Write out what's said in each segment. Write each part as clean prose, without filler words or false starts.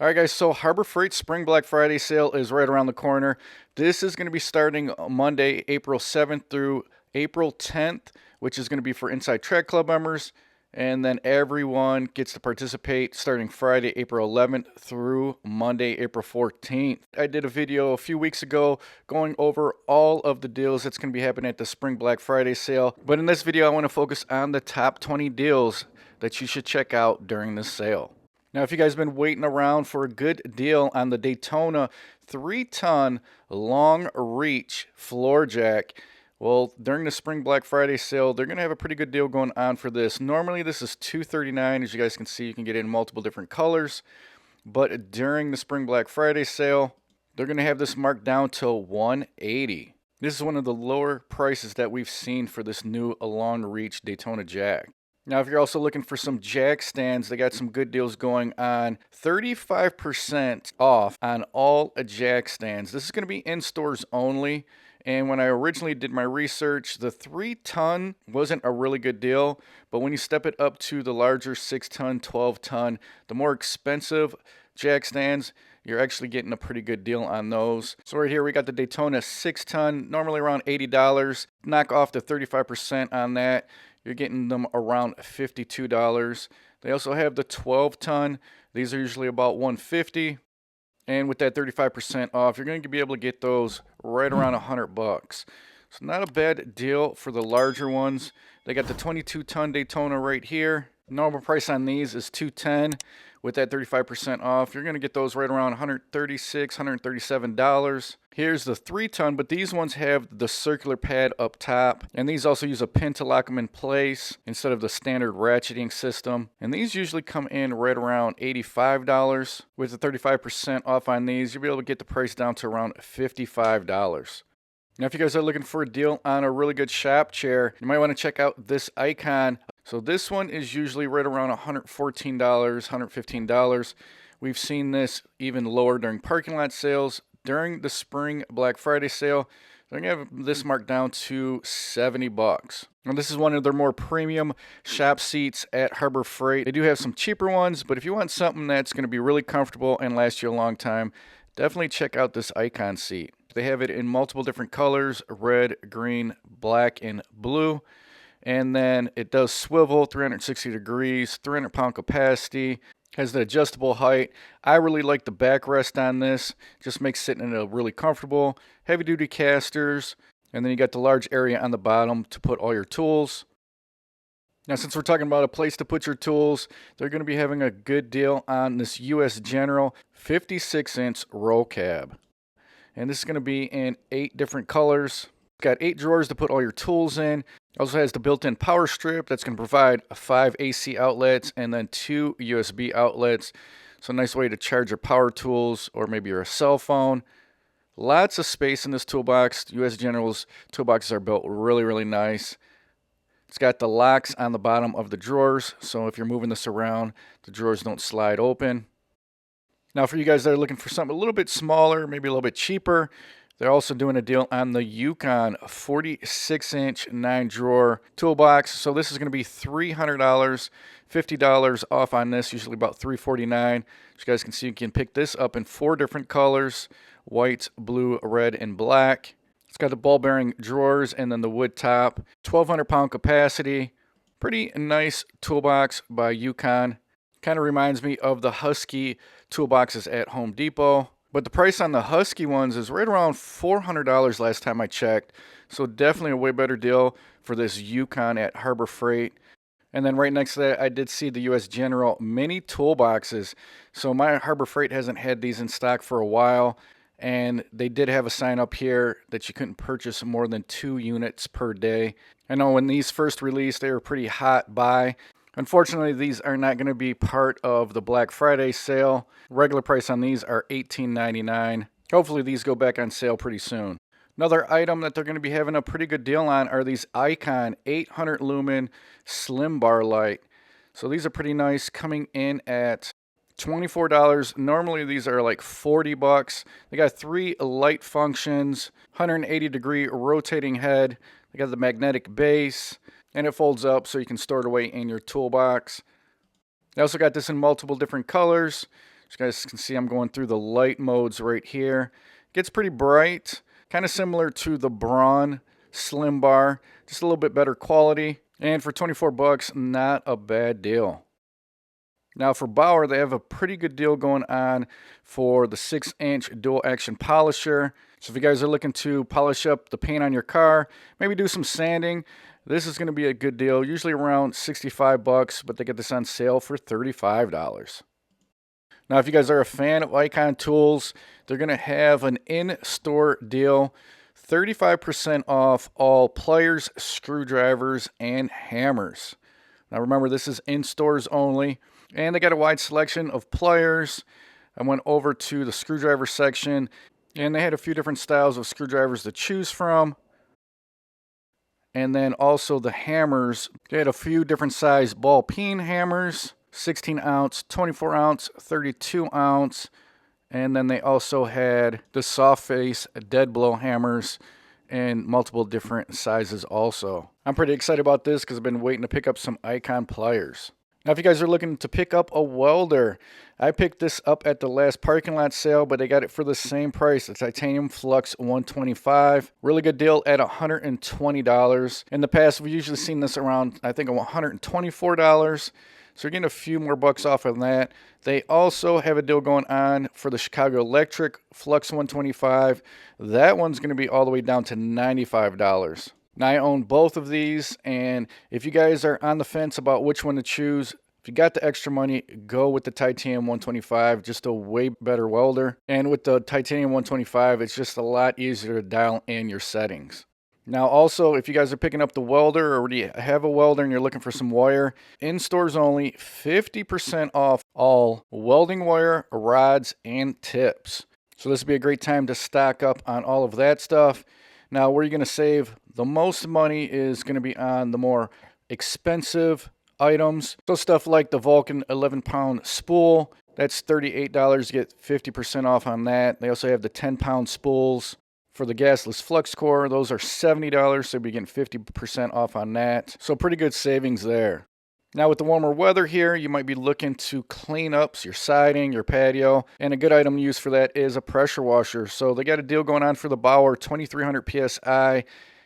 All right, guys, so Harbor Freight Spring Black Friday sale is right around the corner. This is going to be starting Monday, April 7th through April 10th, which is going to be for Inside Track Club members. And then everyone gets to participate starting Friday, April 11th through Monday, April 14th. I did a video a few weeks ago going over all of the deals that's going to be happening at the Spring Black Friday sale. But in this video, I want to focus on the top 20 deals that you should check out during this sale. Now, if you guys have been waiting around for a good deal on the Daytona 3-ton long reach floor jack, well, during the Spring Black Friday sale, they're going to have a pretty good deal going on for this. Normally, this is $239. As you guys can see, you can get it in multiple different colors. But during the Spring Black Friday sale, they're going to have this marked down to $180. This is one of the lower prices that we've seen for this new long reach Daytona jack. Now, if you're also looking for some jack stands, they got some good deals going on. 35% off on all jack stands. This is going to be in stores only. And when I originally did my research, the 3-ton wasn't a really good deal. But when you step it up to the larger 6-ton, 12-ton, the more expensive jack stands, you're actually getting a pretty good deal on those. So right here we got the Daytona 6-ton, normally around $80. Knock off the 35% on that. You're getting them around $52. They also have the 12-ton. These are usually about $150. And with that 35% off, you're going to be able to get those right around $100. So not a bad deal for the larger ones. They got the 22-ton Daytona right here. Normal price on these is $210. With that 35% off, you're going to get those right around $136, $137. Here's the 3-ton, but these ones have the circular pad up top. And these also use a pin to lock them in place instead of the standard ratcheting system. And these usually come in right around $85. With the 35% off on these, you'll be able to get the price down to around $55. Now, if you guys are looking for a deal on a really good shop chair, you might want to check out this Icon. So this one is usually right around $114, $115. We've seen this even lower during parking lot sales. During the Spring Black Friday sale, they're going to have this marked down to $70. And this is one of their more premium shop seats at Harbor Freight. They do have some cheaper ones, but if you want something that's going to be really comfortable and last you a long time, definitely check out this Icon seat. They have it in multiple different colors: red, green, black, and blue. And then it does swivel 360 degrees, 300-pound capacity, has the adjustable height. I really like the backrest on this. Just makes sitting in it really comfortable. Heavy-duty casters. And then you got the large area on the bottom to put all your tools. Now, since we're talking about a place to put your tools, they're going to be having a good deal on this U.S. General 56-inch roll cab. And this is going to be in 8 different colors. It's got 8 drawers to put all your tools in. Also has the built-in power strip that's going to provide 5 AC outlets and then 2 USB outlets. So a nice way to charge your power tools or maybe your cell phone. Lots of space in this toolbox. US General's toolboxes are built really, really nice. It's got the locks on the bottom of the drawers, so if you're moving this around, the drawers don't slide open. Now, for you guys that are looking for something a little bit smaller, maybe a little bit cheaper, they're also doing a deal on the Yukon 46-inch 9-drawer toolbox. So this is going to be $300, $50 off on this, usually about $349. As you guys can see, you can pick this up in 4 different colors: white, blue, red, and black. It's got the ball bearing drawers and then the wood top. 1,200-pound capacity. Pretty nice toolbox by Yukon. Kind of reminds me of the Husky toolboxes at Home Depot. But the price on the Husky ones is right around $400 last time I checked. So definitely a way better deal for this Yukon at Harbor Freight. And then right next to that, I did see the US General mini toolboxes. So my Harbor Freight hasn't had these in stock for a while. And they did have a sign up here that you couldn't purchase more than 2 units per day. I know when these first released, they were pretty hot buy. Unfortunately, these are not going to be part of the Black Friday sale. Regular price on these are $18.99. Hopefully these go back on sale pretty soon. Another item that they're going to be having a pretty good deal on are these Icon 800 lumen slim bar light. So these are pretty nice, coming in at $24. Normally these are like $40. They got 3 light functions, 180 degree rotating head. They got the magnetic base. And it folds up so you can store it away in your toolbox. They also got this in multiple different colors. As you guys can see, I'm going through the light modes right here. Gets pretty bright, kind of similar to the Braun Slim Bar, just a little bit better quality. And for 24 bucks, not a bad deal. Now for Bauer, they have a pretty good deal going on for the 6-inch dual action polisher. So if you guys are looking to polish up the paint on your car, maybe do some sanding, this is going to be a good deal. Usually around 65 bucks, but they get this on sale for $35. Now if you guys are a fan of Icon Tools, they're going to have an in-store deal. 35% off all pliers, screwdrivers, and hammers. Now remember, this is in stores only. And they got a wide selection of pliers. I went over to the screwdriver section, and they had a few different styles of screwdrivers to choose from. And then also the hammers. They had a few different size ball peen hammers, 16 ounce, 24 ounce, 32 ounce. And then they also had the soft face dead blow hammers in multiple different sizes also. I'm pretty excited about this because I've been waiting to pick up some Icon pliers. Now, if you guys are looking to pick up a welder, I picked this up at the last parking lot sale, but they got it for the same price, the Titanium Flux 125. Really good deal at $120. In the past, we've usually seen this around, I think, $124. So you're getting a few more bucks off of that. They also have a deal going on for the Chicago Electric Flux 125. That one's going to be all the way down to $95. Now, I own both of these, and if you guys are on the fence about which one to choose, if you got the extra money, go with the Titanium 125, just a way better welder. And with the Titanium 125, it's just a lot easier to dial in your settings. Now, also, if you guys are picking up the welder or already have a welder and you're looking for some wire, in stores only, 50% off all welding wire, rods, and tips. So this would be a great time to stock up on all of that stuff. Now, where you're going to save the most money is going to be on the more expensive items. So stuff like the Vulcan 11-pound spool, that's $38. You get 50% off on that. They also have the 10-pound spools for the gasless flux core. Those are $70, so you'll be getting 50% off on that. So pretty good savings there. Now with the warmer weather here, you might be looking to clean up your siding, your patio, and a good item to use for that is a pressure washer. So they got a deal going on for the Bauer 2300 PSI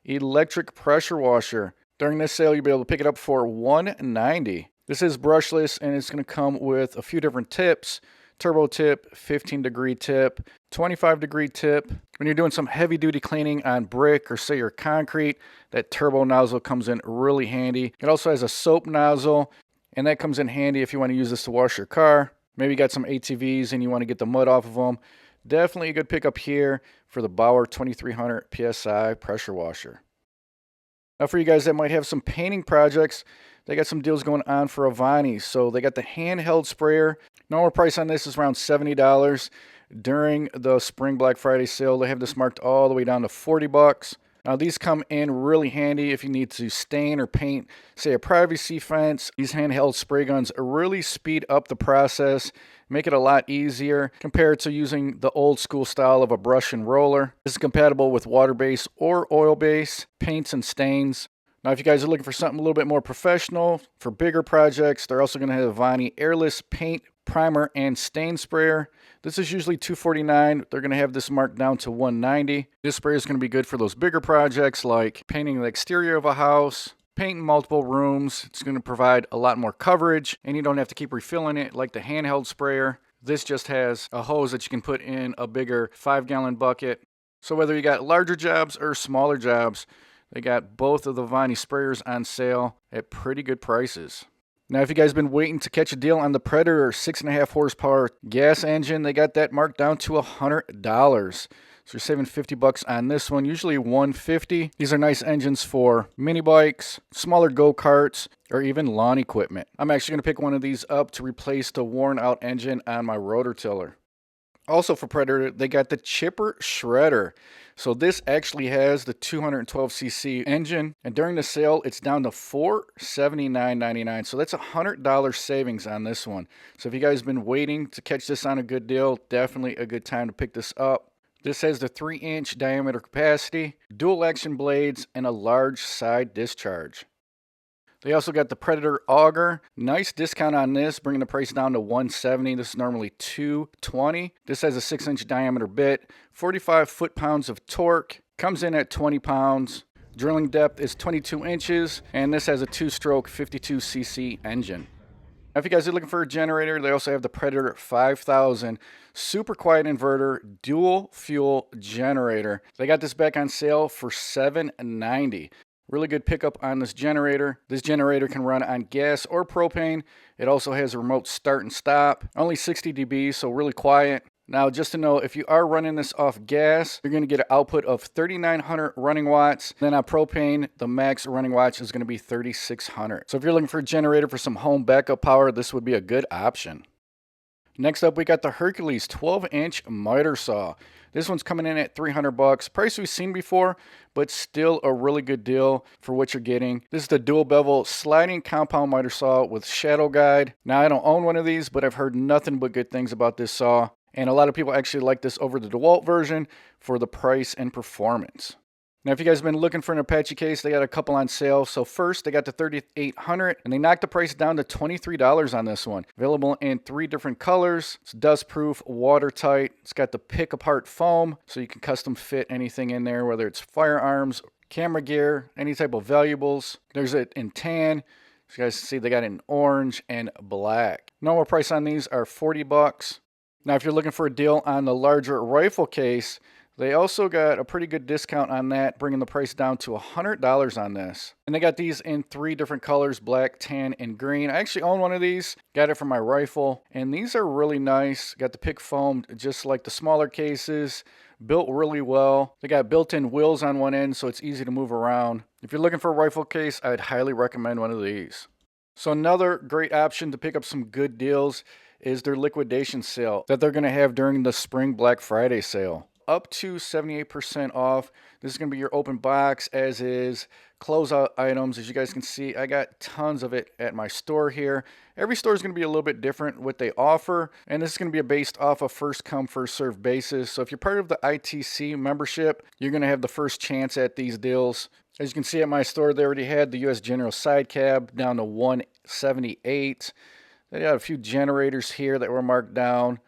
electric pressure washer. During this sale, you'll be able to pick it up for $190. This is brushless, and it's going to come with a few different tips. Turbo tip, 15-degree tip, 25-degree tip. When you're doing some heavy-duty cleaning on brick or say your concrete, that turbo nozzle comes in really handy. It also has a soap nozzle, and that comes in handy if you want to use this to wash your car. Maybe you got some ATVs and you want to get the mud off of them. Definitely a good pickup here for the Bauer 2300 PSI pressure washer. Now for you guys that might have some painting projects, they got some deals going on for Avani. So they got the handheld sprayer. Normal price on this is around $70. During the Spring Black Friday sale, they have this marked all the way down to 40 bucks. Now these come in really handy if you need to stain or paint, say, a privacy fence. These handheld spray guns really speed up the process, make it a lot easier compared to using the old school style of a brush and roller. This is compatible with water-based or oil-based paints and stains. Now, if you guys are looking for something a little bit more professional, for bigger projects, they're also going to have Avani airless paint, primer, and stain sprayer. This is usually $249. They're going to have this marked down to $190. This sprayer is going to be good for those bigger projects like painting the exterior of a house, painting multiple rooms. It's going to provide a lot more coverage, and you don't have to keep refilling it like the handheld sprayer. This just has a hose that you can put in a bigger 5-gallon bucket. So whether you got larger jobs or smaller jobs, they got both of the Avani sprayers on sale at pretty good prices. Now, if you guys have been waiting to catch a deal on the Predator 6.5 horsepower gas engine, they got that marked down to $100. So you're saving 50 bucks on this one, usually $150. These are nice engines for mini bikes, smaller go-karts, or even lawn equipment. I'm actually going to pick one of these up to replace the worn out engine on my rototiller. Also for Predator, they got the Chipper Shredder. So this actually has the 212cc engine, and during the sale, it's down to $479.99. So that's $100 savings on this one. So if you guys have been waiting to catch this on a good deal, definitely a good time to pick this up. This has the 3-inch diameter capacity, dual action blades, and a large side discharge. They also got the Predator auger. Nice discount on this, bringing the price down to $170. This is normally $220. This has a 6-inch diameter bit, 45 foot-pounds of torque, comes in at 20 pounds. Drilling depth is 22 inches, and this has a 2-stroke 52cc engine. Now, if you guys are looking for a generator, they also have the Predator 5000 super quiet inverter dual fuel generator. They got this back on sale for $790. Really good pickup on this generator. This generator can run on gas or propane. It also has a remote start and stop. Only 60 dB, so really quiet. Now, just to know, if you are running this off gas, you're going to get an output of 3,900 running watts. Then on propane, the max running watts is going to be 3,600. So if you're looking for a generator for some home backup power, this would be a good option. Next up, we got the Hercules 12-inch miter saw. This one's coming in at $300. Price we've seen before, but still a really good deal for what you're getting. This is the dual bevel sliding compound miter saw with shadow guide. Now, I don't own one of these, but I've heard nothing but good things about this saw. And a lot of people actually like this over the DeWalt version for the price and performance. Now, if you guys have been looking for an Apache case, they got a couple on sale. So first, they got the 3800, and they knocked the price down to $23 on this one. Available in 3 different colors. It's dust-proof, watertight. It's got the pick-apart foam, so you can custom fit anything in there, whether it's firearms, camera gear, any type of valuables. There's it in tan. As you guys see, they got it in orange and black. Normal price on these are $40. Now, if you're looking for a deal on the larger rifle case, they also got a pretty good discount on that, bringing the price down to $100 on this. And they got these in 3 different colors, black, tan, and green. I actually own one of these, got it for my rifle, and these are really nice. Got the pick foam just like the smaller cases, built really well. They got built-in wheels on one end, so it's easy to move around. If you're looking for a rifle case, I'd highly recommend one of these. So another great option to pick up some good deals is their liquidation sale that they're going to have during the spring Black Friday sale. Up to 78% off. This is going to be your open box as is, closeout items. As you guys can see, I got tons of it at my store here. Every store is going to be a little bit different what they offer, and this is going to be based off a first come first served basis. So if you're part of the ITC membership, you're going to have the first chance at these deals. As you can see at my store, they already had the US General side cab down to $178. They had a few generators here that were marked down.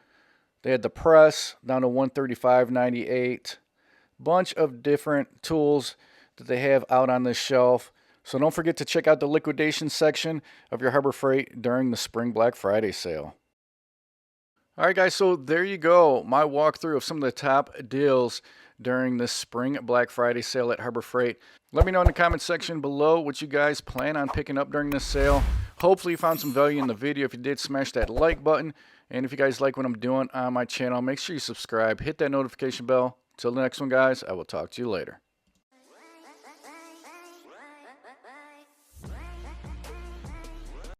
They had the press down to $135.98. Bunch of different tools that they have out on this shelf. So don't forget to check out the liquidation section of your Harbor Freight during the spring Black Friday sale. All right, guys, so there you go. My walkthrough of some of the top deals during the spring Black Friday sale at Harbor Freight. Let me know in the comment section below what you guys plan on picking up during this sale. Hopefully you found some value in the video. If you did, smash that like button. And if you guys like what I'm doing on my channel, make sure you subscribe, hit that notification bell. Till the next one, guys, I will talk to you later.